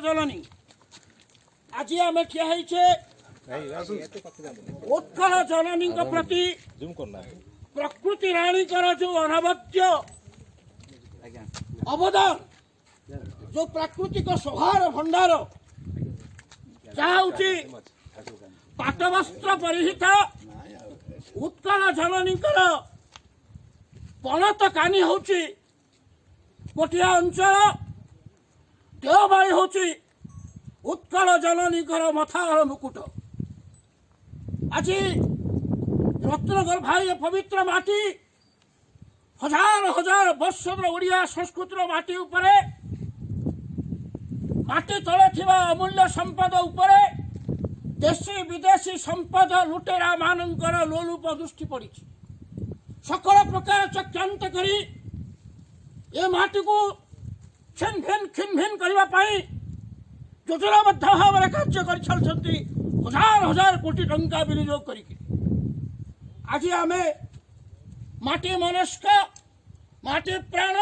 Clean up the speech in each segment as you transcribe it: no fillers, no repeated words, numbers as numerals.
ଜନନୀ ଆଜି ଆମେ ଠିଆ ହେଇଛେ ଉତ୍କଳ ଜନନୀଙ୍କ ପ୍ରତି ପ୍ରକୃତି ରାଣୀଙ୍କର ଯୋଉ ଅନବଦ୍ୟ ଅବଦାନ, ଯୋଉ ପ୍ରାକୃତିକ ସ୍ୱଭାବର ଭଣ୍ଡାର, ଯାହା ହଉଛି ପାଟବସ୍ତ୍ର ପରିହିତ ଉତ୍କଳ ଜନନୀଙ୍କର ପଣତ କାନି ହଉଛି କୋଟିଆ ଅଞ୍ଚଳ, ଦେଓମାଳି ହଉଛି ଉତ୍କଳ ଜନନୀଙ୍କର ମଥାର ମୁକୁଟ। ଆଜି ରତ୍ନଗର୍ଭା ଏ ପବିତ୍ର ମାଟି, ହଜାର ହଜାର ବର୍ଷର ଓଡ଼ିଆ ସଂସ୍କୃତିର ମାଟି ଉପରେ, ମାଟି ତଳେ ଥିବା ଅମୂଲ୍ୟ ସମ୍ପଦ ଉପରେ ଦେଶୀ ବିଦେଶୀ ସମ୍ପଦ ଲୁଟେରା ମାନଙ୍କର ଲୋଲୁପ ଦୃଷ୍ଟି ପଡ଼ିଛି। ସକଳ ପ୍ରକାର ଚକ୍ରାନ୍ତ କରି ଏ ମାଟିକୁ ଖିନଭିନ କରିବା ପାଇଁ ଯୋଜନାବଦ୍ଧ ଭାବରେ କାର୍ଯ୍ୟ କରିଚାଲିଛନ୍ତି, ହଜାର ହଜାର କୋଟି ଟଙ୍କା ବିନିଯୋଗ କରିକି। ଆଜି ଆମେ ମାଟି ମନସ୍କ, ମାଟି ପ୍ରାଣ,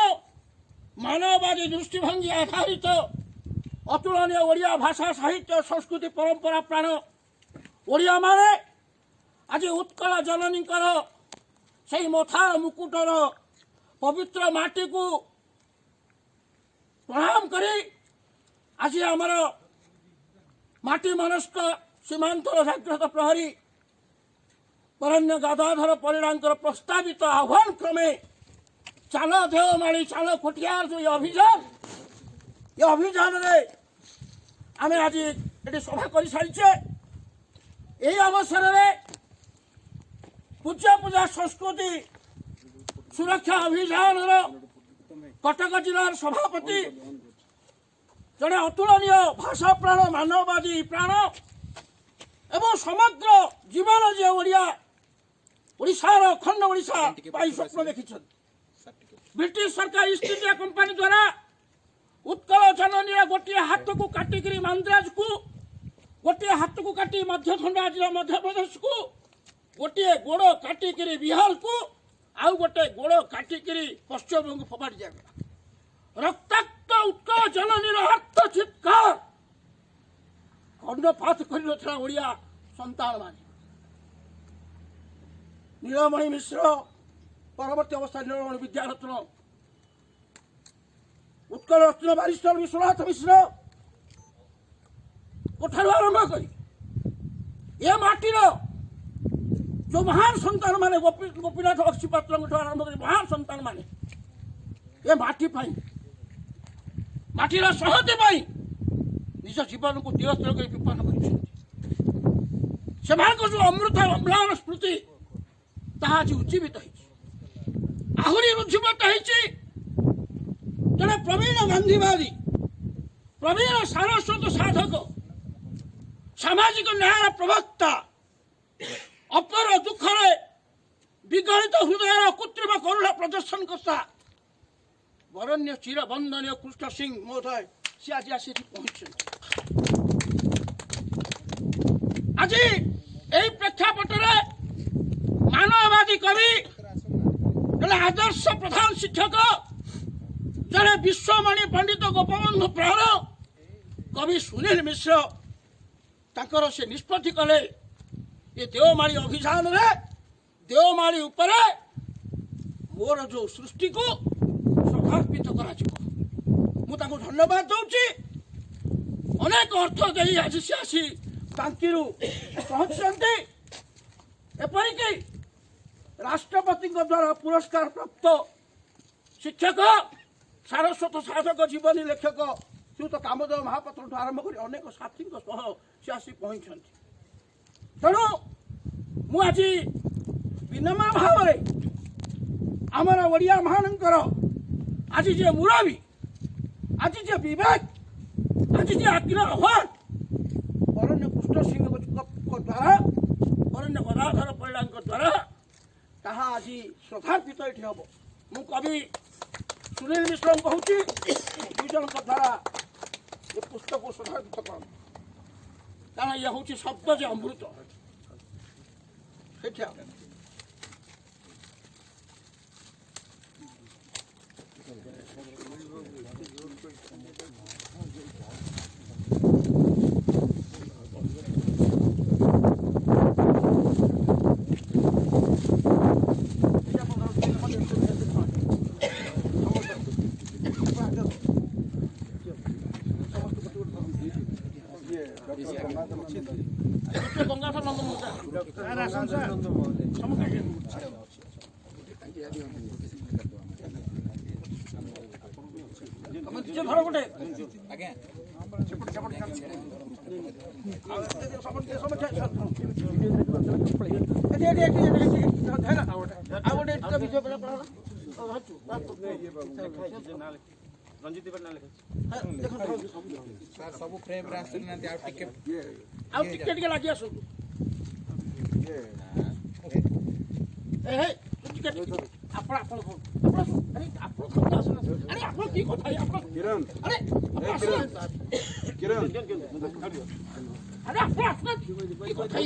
ମାନବବାଦୀ ଦୃଷ୍ଟିଭଙ୍ଗୀ ଆଧାରିତ ଅତୁଳନୀୟ ଓଡ଼ିଆ ଭାଷା ସାହିତ୍ୟ ସଂସ୍କୃତି ପରମ୍ପରା ପ୍ରାଣ ଓଡ଼ିଆମାନେ ଆଜି ଉତ୍କଳ ଜନନୀଙ୍କର ସେହି ମଥାର ମୁକୁଟର ପବିତ୍ର ମାଟିକୁ ପ୍ରଣାମ କରି ଆଜି ଆମର ମାଟି ମନସ୍କ ସୀମାନ୍ତର ଜାଗ୍ରତ ପ୍ରହରୀ ବରଣ୍ୟ ଗଦାଧର ପରିଡ଼ାଙ୍କର ପ୍ରସ୍ତାବିତ ଆହ୍ୱାନ କ୍ରମେ ଚାଲ ଦେଓମାଳି ଚାଲ କୋଟିଆର ଯେଉଁ ଅଭିଯାନ, ଏ ଅଭିଯାନରେ ଆମେ ଆଜି ଏଠି ସଭା କରିସାରିଛେ। ଏହି ଅବସରରେ ପୂଜା ସଂସ୍କୃତି ସୁରକ୍ଷା ଅଭିଯାନର କଟକ ଜିଲ୍ଲାର ସଭାପତି, ଜଣେ ଅତୁଳନୀୟ ଭାଷା ପ୍ରାଣ, ମାନବବାଦୀ ପ୍ରାଣ ଏବଂ ସମଗ୍ର ଜୀବନ ଯେ ଓଡ଼ିଶାର ଅଖଣ୍ଡ ଓଡ଼ିଶା ପାଇଁ ସ୍ୱପ୍ନ ଦେଖିଛନ୍ତି। ବ୍ରିଟିଶ ସରକାର ଇଷ୍ଟ ଇଣ୍ଡିଆ କମ୍ପାନୀ ଦ୍ୱାରା ଉତ୍କଳ ଜନନୀର ଗୋଟିଏ ହାତକୁ କାଟିକିରି ମାନ୍ଦ୍ରାଜକୁ, ଗୋଟିଏ ହାତକୁ କାଟି ମଧ୍ୟଖଣ୍ଡ ଆଜିର ମଧ୍ୟପ୍ରଦେଶକୁ, ଗୋଟିଏ ଗୋଡ଼ କାଟିକିରି ବିହାରକୁ, ଆଉ ଗୋଟେ ଗୋଡ଼ କାଟିକିରି ପଶ୍ଚିମବଙ୍ଗକୁ ଫୋପାଡ଼ି ଦିଆଗଲା। ରକ୍ତାକ୍ତ ଉତ୍କଳ ଜନନୀର ହାତ ଚିତ୍କାର କର୍ଣ୍ଣପାତ କରିନଥିଲା ଓଡ଼ିଆ ସନ୍ତାନମାନେ। ନୀଳମଣି ମିଶ୍ର, ପରବର୍ତ୍ତୀ ଅବସ୍ଥା ନୀଳମଣି ବିଦ୍ୟାରତ୍ନ, ଉତ୍କଳ ରତ୍ନ ବାରିଷ୍ଟର ବିଶ୍ୱନାଥ ମିଶ୍ର ଠାରୁ ଆରମ୍ଭ କରି ଏ ମାଟିର ଯୋଉ ମହାନ ସନ୍ତାନ ମାନେ, ଗୋପୀନାଥ ବକ୍ସିପାତ୍ରଙ୍କଠୁ ଆରମ୍ଭ କରି ମହାନ ସନ୍ତାନ ମାନେ ଏ ମାଟି ପାଇଁ, ମାଟିର ସହତି ପାଇଁ ନିଜ ଜୀବନକୁ ତିରସ୍କାର କରି ବିପନ୍ନ କରିଛନ୍ତି। ସେମାନଙ୍କ ଯୋଉ ଅମୃତ ଅମ୍ଳାନ ସ୍ମୃତି, ତାହା ଆଜି ଉଜ୍ଜୀବିତ ହେଇଛି। ଆହୁରି ଉଜ୍ଜୀବିତ ହେଇଛି ଜଣେ ପ୍ରବୀଣ ଗାନ୍ଧୀବାଦୀ, ପ୍ରବୀଣ ସାରସ୍ୱତ ସାଧକ, ସାମାଜିକ ନ୍ୟାୟର ପ୍ରବକ୍ତା, ଅପର ଦୁଃଖରେ ବିଗଳିତ ହୃଦୟର କୃତ୍ରିମ କରୁଣା ପ୍ରଦର୍ଶନ କର୍ତ୍ତା ବରଣ୍ୟ ଚିର ବନ୍ଦନୀୟ କୃଷ୍ଣ ସିଂ ମହୋଦୟ, ସେ ଆଜି ଆସି ପହଞ୍ଚିଛନ୍ତି। ଆଜି ଏହି ପ୍ରେକ୍ଷାପଟରେ ମାନବବାଦୀ କବି, ଜଣେ ଆଦର୍ଶ ପ୍ରଧାନ ଶିକ୍ଷକ, ଜଣେ ବିଶ୍ୱମଣି ପଣ୍ଡିତ ଗୋପବନ୍ଧୁ ପ୍ରାଣ କବି ସୁନୀଲ ମିଶ୍ର ତାଙ୍କର ସେ ନିଷ୍ପତ୍ତି କଲେ ଏ ଦେଓମାଳି ଅଭିଯାନରେ ଦେଓମାଳି ଉପରେ ମୋର ଯୋଉ ସୃଷ୍ଟିକୁ ସମର୍ପିତ କରାଯିବ। ମୁଁ ତାଙ୍କୁ ଧନ୍ୟବାଦ ଦଉଛି। ଅନେକ ଅର୍ଥ ଦେଇ ଆଜି ସେ ଆସି ବାଙ୍କିରୁ ପହଞ୍ଚିଛନ୍ତି। ଏପରିକି ରାଷ୍ଟ୍ରପତିଙ୍କ ଦ୍ୱାରା ପୁରସ୍କାର ପ୍ରାପ୍ତ ଶିକ୍ଷକ, ସାରସ୍ୱତ ସାଧକ, ଜୀବନୀ ଲେଖକ ଶ୍ରୀଯୁକ୍ତ କାମଦେବ ମହାପାତ୍ରଠୁ ଆରମ୍ଭ କରି ଅନେକ ସାଥୀଙ୍କ ସହ ସେ ଆସି ପହଞ୍ଚିଛନ୍ତି। ତେଣୁ ମୁଁ ଆଜି ବିନମ୍ର ଭାବରେ ଆମର ଓଡ଼ିଆ ମାନଙ୍କର ଆଜି ଯେ ମୁରବୀ, ଆଜି ଯେ ବିବେକ, ଆଜି ଯେ ଆଜ୍ଞା ଆହ୍ୱାନ ବରଣ୍ୟ କୃଷ୍ଣ ସିଂଙ୍କ ଦ୍ୱାରା, ବରଣ୍ୟ ଗଦାଧର ପରିଡ଼ାଙ୍କ ଦ୍ୱାରା ତାହା ଆଜି ଶ୍ରଦ୍ଧାର୍ପିତ ଏଠି ହେବ। ମୁଁ କବି ସୁନୀଲ ମିଶ୍ରଙ୍କୁ କହୁଛି, ଦୁଇ ଜଣଙ୍କ ଦ୍ୱାରା ଏ ପୁସ୍ତକକୁ ଶ୍ରଦ୍ଧାର୍ପିତ କରନ୍ତୁ, କାରଣ ଇଏ ହେଉଛି ଶବ୍ଦ ଯେ ଅମୃତ। ସେଠି ଗଙ୍ଗାଧର ନନ୍ଦ ନିଜେ ଧର ଗୋଟେ ସବୁ ଫ୍ରେମ୍ରେ ଆସୁନାହାନ୍ତି ଆଉ ଟିକେ ଟିକେ ଲାଗି ଆସନ୍ତୁ ଆପଣ ଆପଣ ଆରେ ଆପଣ କି କଥା ଆପଣ ଆରେ ଆରେ ଆପଣ କି କଥା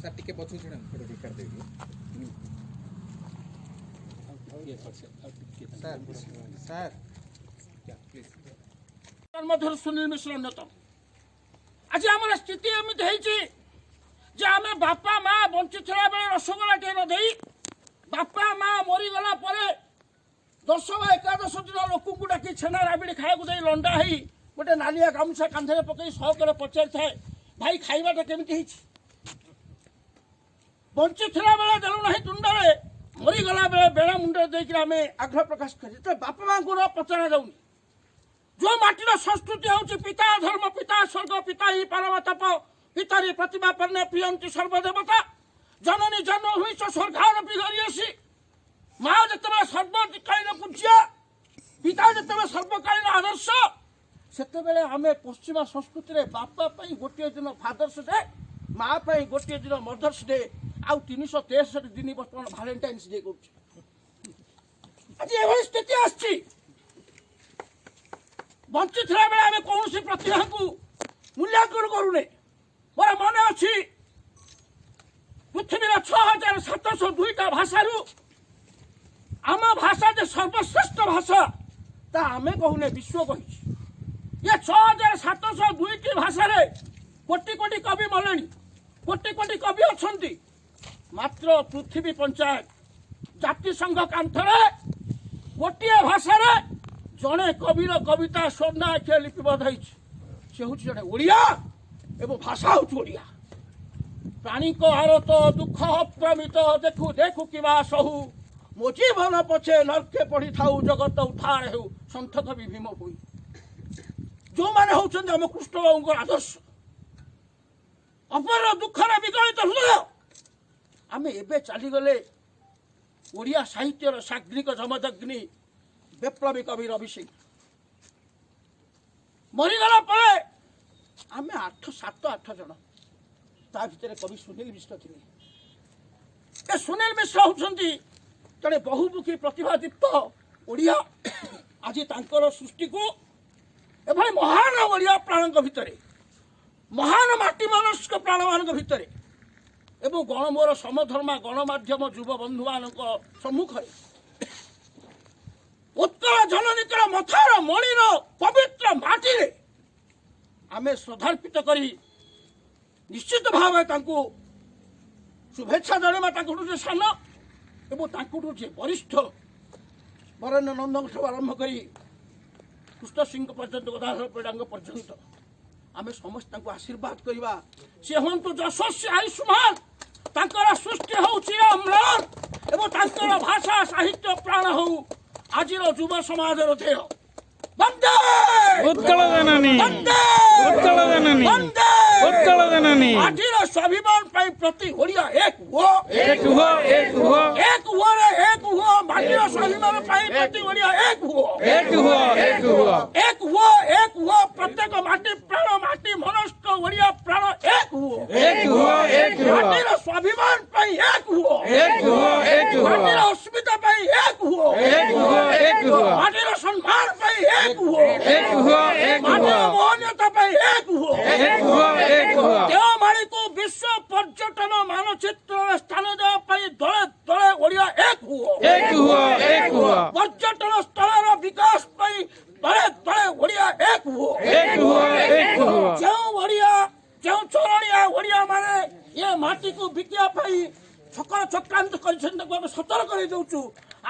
ସାର୍ ଟିକେ ପଛକୁ ଛାଡ଼ନ୍ତୁ ସାର୍ ମଧ୍ୟରୁ ସୁନୀଲ ମିଶ୍ର ଅନ୍ୟତମ। ଆଜି ଆମର ସ୍ଥିତି ଏମିତି ହେଇଛି ଯେ ଆମେ ବାପା ମା ବଞ୍ଚିଥିଲା ବେଳେ ରସଗୋଲାଟିଏ ନ ଦେଇ ବାପା ମା ମରିଗଲା ପରେ 10 ବା 11 ଦିନ ଲୋକଙ୍କୁ ଡାକି ଛେନା ରାବିଡ଼ି ଖାଇବାକୁ ଦେଇ ଲଣ୍ଡା ହେଇ ଗୋଟେ ନାଲିଆ ଗାମୁଛା କାନ୍ଧରେ ପକେଇ ସହକରେ ପଚାରିଥାଏ ଭାଇ ଖାଇବାଟା କେମିତି ହେଇଛି। ବଞ୍ଚିଥିଲା ବେଳେ ଦେଲୁ ନାହିଁ ତୁଣ୍ଡରେ, ମରିଗଲା ବେଳେ ବେଳା ମୁଣ୍ଡରେ ଦେଇକି ଆମେ ଆଗ୍ରହ ପ୍ରକାଶ କରି ବାପା ମାଙ୍କୁ ପଚରା ଯାଉନି। ଯୋଉ ମାଟିର ସଂସ୍କୃତି ହେଉଛି ପିତା ଧର୍ମ ପିତା ସ୍ୱର୍ଗ ପିତା ହିଁ ପରମ ତପ ପିତାରି ପ୍ରତିଭା ପର୍ଣ୍ଣେ ପ୍ରିୟନ୍ତି ସର୍ବଦେବତା ଜନନୀ ଜନ୍ମ ହୋଇଛ ସ୍ୱର୍ଗାରୋପୀ ଧରିଆସି ମା ଯେତେବେଳେ ସର୍ବକାଳୀନ ପୂଜ୍ୟ ପିତା ଯେତେବେଳେ ସର୍ବକାଳୀନ ଆଦର୍ଶ ସେତେବେଳେ ଆମେ ପଶ୍ଚିମା ସଂସ୍କୃତିରେ ବାପା ପାଇଁ ଗୋଟିଏ ଦିନ ଫାଦର୍ସ ଡେ ମା ପାଇଁ ଗୋଟିଏ ଦିନ ମଦର୍ସ ଡେ ଆଉ 363 ଦିନ ବର୍ତ୍ତମାନ ଭାଲେଣ୍ଟାଇନ୍ସ ଡେ କରୁଛୁ। ଆଜି ଏଭଳି ସ୍ଥିତି ଆସିଛି ବଞ୍ଚିଥିଲା ବେଳେ ଆମେ କୌଣସି ପ୍ରତିଭାକୁ ମୂଲ୍ୟାଙ୍କନ କରୁନେ। ମୋର ମନେ ଅଛି ପୃଥିବୀର 6702ଟା ଭାଷାରୁ ଆମ ଭାଷା ଯେ ସର୍ବଶ୍ରେଷ୍ଠ ଭାଷା ତା ଆମେ କହୁନେ ବିଶ୍ୱ କହିଛି। ଏ 6702ଟି ଭାଷାରେ କୋଟି କୋଟି କବି ମଲେଣି, କୋଟି କୋଟି କବି ଅଛନ୍ତି। ମାତ୍ର ପୃଥିବୀ ପଞ୍ଚାୟତ ଜାତିସଂଘ କାନ୍ଥରେ ଗୋଟିଏ ଭାଷାରେ ଜଣେ କବିର କବିତା ସ୍ୱର୍ଣ୍ଣାକ୍ଷର ଲିପିବଦ୍ଧ ହେଇଛି। ସେ ହେଉଛି ଜଣେ ଓଡ଼ିଆ ଏବଂ ଭାଷା ହେଉଛି ଓଡ଼ିଆ। ପ୍ରାଣୀଙ୍କ ଆରତ ଦୁଃଖ ପ୍ରମିତ ଦେଖୁ ଦେଖୁ କିବା ସହୁ ମୋ ଜୀବନ ପଛେ ନର୍କେ ପଢ଼ିଥାଉ ଜଗତ ଉଦ୍ଧାର ହେଉ ସନ୍ଥ କବି ଭୀମ ଭୋଇ। ଯେଉଁମାନେ ହେଉଛନ୍ତି ଆମ କୃଷ୍ଣବାବୁଙ୍କର ଆଦର୍ଶ ଅପର ଦୁଃଖରେ ବିଗଳିତ ହୃଦୟ। ଆମେ ଏବେ ଚାଲିଗଲେ ଓଡ଼ିଆ ସାହିତ୍ୟର ସାଗ୍ନିକ ଯମଦଗ୍ନି ବିପ୍ଳବୀ କବି ରବି ସିଂ। ମରିଗଲା ପରେ ଆମେ 7-8 ଜଣ, ତା ଭିତରେ କବି ସୁନୀଲ ମିଶ୍ର ଥିଲେ। ଏ ସୁନୀଲ ମିଶ୍ର ହେଉଛନ୍ତି ଜଣେ ବହୁମୁଖୀ ପ୍ରତିଭାଦୀପ୍ତ ଓଡ଼ିଆ। ଆଜି ତାଙ୍କର ସୃଷ୍ଟିକୁ ଏଭଳି ମହାନ ଓଡ଼ିଆ ପ୍ରାଣଙ୍କ ଭିତରେ ମହାନ ମାଟି ମନସ୍କ ପ୍ରାଣମାନଙ୍କ ଭିତରେ ଏବଂ ମୋର ସମଧର୍ମା ଗଣମାଧ୍ୟମ ଯୁବ ବନ୍ଧୁମାନଙ୍କ ସମ୍ମୁଖରେ ଉତ୍କଳ ଜନନୀଙ୍କର ମଥାର ମଣିର ପବିତ୍ର ମାଟିରେ ଆମେ ଶ୍ରଦ୍ଧାର୍ପିତ କରି ନିଶ୍ଚିତ ଭାବେ ତାଙ୍କୁ ଶୁଭେଚ୍ଛା ଜଣାଇବା। ତାଙ୍କଠୁ ଯେ ସାନ ଏବଂ ତାଙ୍କଠୁ ଯେ ବରିଷ୍ଠ ବରେଣ୍ୟ ନନ୍ଦଙ୍କଠୁ ଆରମ୍ଭ କରି କୃଷ୍ଣ ସିଂହ ପର୍ଯ୍ୟନ୍ତ ଗଦାଧର ପରିଡ଼ାଙ୍କ ପର୍ଯ୍ୟନ୍ତ ଆମେ ସମସ୍ତେ ତାଙ୍କୁ ଆଶୀର୍ବାଦ କରିବା। ସେ ହୁଅନ୍ତୁ ଯଶସ୍ୱୀ ଆୟୁଷ୍ମାନ, ତାଙ୍କର ସୃଷ୍ଟି ହଉ ଚିର ଅମ୍ଳାନ ଏବଂ ତାଙ୍କର ଭାଷା ସାହିତ୍ୟ ପ୍ରାଣ ହଉ ଆଜିର ଯୁବ ସମାଜର ଧ୍ୟେୟ। ବନ୍ଦେ ଉତ୍କଳ ଜନନୀ, ବନ୍ଦେ ଉତ୍କଳ ଜନନୀ, ବନ୍ଦେ ଉତ୍କଳ ଜନନୀ। ଆଜିର ସ୍ୱାଭିମାନ ପାଇଁ ପ୍ରତି ଓଡ଼ିଆ ଏକ ହୁଅ, ଏକ ହୁଅ, ଏକ ହୁଅ, ଏକ ହୁଅରେ ଏକ ହୁଅ। ମାଟିର ସ୍ୱାଭିମାନ ପାଇଁ ପ୍ରତି ଓଡ଼ିଆ ଏକ ହୁଅ, ଏକ ହୁଅ, ଏକ ହୁଅ, ଏକ ହୁଅ, ଏକ ହୁଅ। ପ୍ରତ୍ୟେକ ମାଟି ପ୍ରାଣ ମାଟି ମନସ୍କ ଓଡ଼ିଆ ପ୍ରାଣ ଏକ ହୁଅ, ଏକ ହୁଅ, ଏକ ହୁଅ, ମାଟିର ସ୍ୱାଭିମାନ ପାଇଁ ଏକ ହୁଅ, ଏକ ହୁଅ, ଏକ ହୁଅ, ମାଟିର ଅସ୍ମିତା ପାଇଁ ଏକ ହୁଅ, ଏକ ହୁଅ, ଏକ ହୁଅ, ମାଟିର ସମ୍ମାନ ପାଇଁ ଏକ ହୁଅ, ଏକ ହୁଅ, ଏକ ମାଟିର ହୁଅ, ମହନୀୟତା ପାଇଁ ଏକ ହୁଅ। ଏକ ହୁଅ, ଏକ ହୁଅ, ଦେଓମାଳିକୁ ବିଶ୍ୱ ପର୍ଯ୍ୟଟନ ମାନଚିତ୍ରରେ ସ୍ଥାନ ଦେବା ପାଇଁ ଦଳେ ଦଳେ ଓଡ଼ିଆ ଏକ ହୁଅ, ଏକ ହୁଅ, ଏକ ହୁଅ, ପର୍ଯ୍ୟଟନ ସ୍ଥଳର ବିକାଶ ପାଇଁ ଦଳେ ଦଳେ ଓଡ଼ିଆ ଏକ ହୁଅ। ଏକ ହୁଅ, ଏକ ହୁଅ। ଯେଉଁ ଚରଣିଆ ଓଡ଼ିଆ ମାନେ ଏ ମାଟିକୁ ବିକିବା ପାଇଁ ଚକ୍ରାନ୍ତ କରିଛନ୍ତି ତାକୁ ଆମେ ସତର୍କ କରି ଦେଉଛୁ।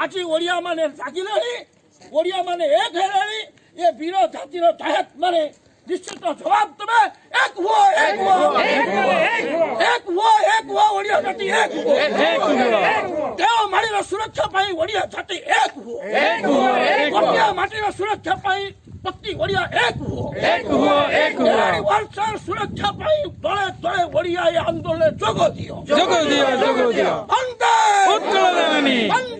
ଆଜି ଓଡ଼ିଆ ମାନେ ଜାଗିଲେଣି, ଓଡ଼ିଆ ମାନେ ଏକ ହେଲେଣି ଏ ବୀର ଜାତିର ଜାହେତ ମାନେ ନିଶ୍ଚିତ ଜବାବ ଦେବେ ଏକ ହୁଅ ଏକ ହୁଅ ଏକ ହୁଅ ଓଡ଼ିଆ ଜାତି ଏକ ହୁଅ ଦେଓମାଳିର ସୁରକ୍ଷା ପାଇଁ ଓଡ଼ିଆ ଜାତି ଏକ ହୁଅ ଓଡ଼ିଆ ମାଟିର ସୁରକ୍ଷା ପାଇଁ ପ୍ରତି ଓଡ଼ିଆ ଏକ ହୁଅ ବର୍ଷର ସୁରକ୍ଷା ପାଇଁ ଦଳେ ଦଳେ ଓଡ଼ିଆ ଏ ଆନ୍ଦୋଳନରେ ଯୋଗ ଦିଅ ଯୋଗ ଦିଅ ବନ୍ଦେ ଉତ୍କଳ ଜନନୀ ବନ୍ଦେ